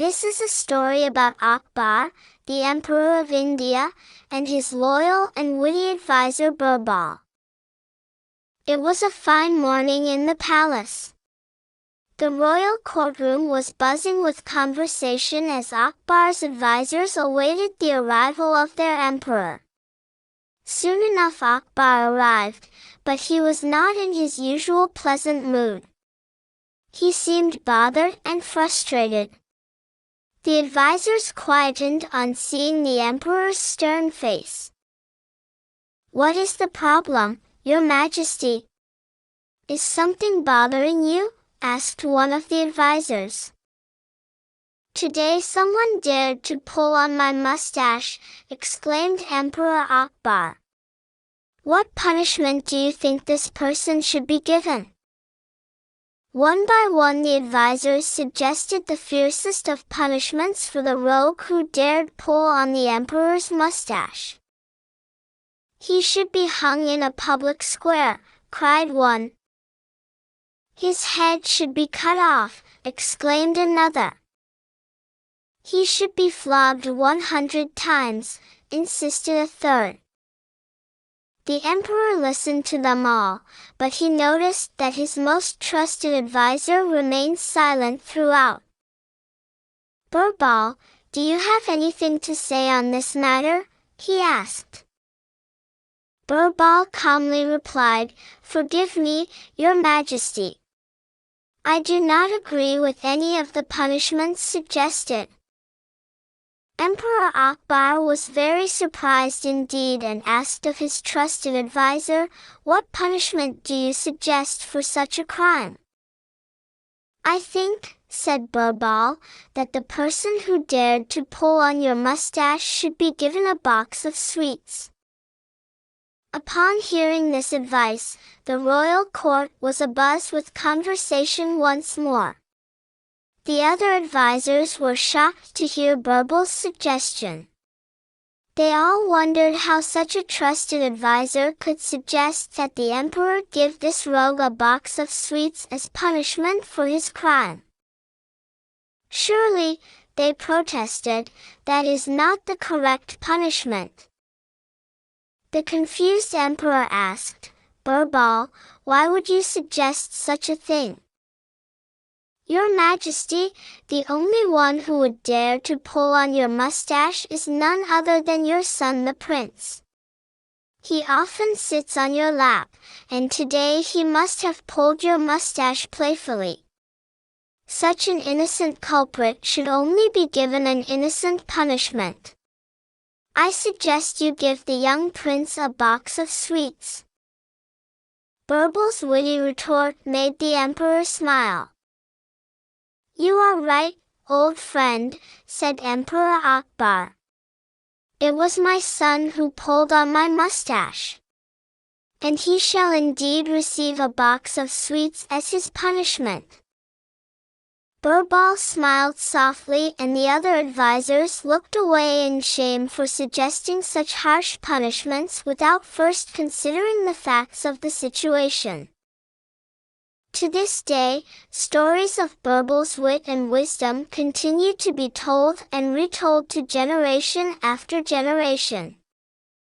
This is a story about Akbar, the Emperor of India, and his loyal and witty advisor Birbal. It was a fine morning in the palace. The royal courtroom was buzzing with conversation as Akbar's advisors awaited the arrival of their emperor. Soon enough Akbar arrived, but he was not in his usual pleasant mood. He seemed bothered and frustrated. The advisors quietened on seeing the emperor's stern face. "What is the problem, Your Majesty? Is something bothering you?" asked one of the advisors. "Today someone dared to pull on my mustache," exclaimed Emperor Akbar. "What punishment do you think this person should be given?" One by one the advisors suggested the fiercest of punishments for the rogue who dared pull on the emperor's mustache. "He should be hung in a public square," cried one. "His head should be cut off," exclaimed another. "He should be flogged 100 times, insisted a third. The emperor listened to them all, but he noticed that his most trusted advisor remained silent throughout. "Birbal, do you have anything to say on this matter?" he asked. Birbal calmly replied, "Forgive me, Your Majesty. I do not agree with any of the punishments suggested." Emperor Akbar was very surprised indeed and asked of his trusted advisor, "What punishment do you suggest for such a crime?" "I think," said Birbal, "that the person who dared to pull on your mustache should be given a box of sweets." Upon hearing this advice, the royal court was abuzz with conversation once more. The other advisors were shocked to hear Birbal's suggestion. They all wondered how such a trusted advisor could suggest that the emperor give this rogue a box of sweets as punishment for his crime. "Surely," they protested, "that is not the correct punishment." The confused emperor asked, "Birbal, why would you suggest such a thing?" "Your Majesty, the only one who would dare to pull on your mustache is none other than your son the prince. He often sits on your lap, and today he must have pulled your mustache playfully. Such an innocent culprit should only be given an innocent punishment. I suggest you give the young prince a box of sweets." Birbal's witty retort made the emperor smile. "You are right, old friend," said Emperor Akbar. "It was my son who pulled on my mustache. And he shall indeed receive a box of sweets as his punishment." Birbal smiled softly and the other advisors looked away in shame for suggesting such harsh punishments without first considering the facts of the situation. To this day, stories of Birbal's wit and wisdom continue to be told and retold to generation after generation.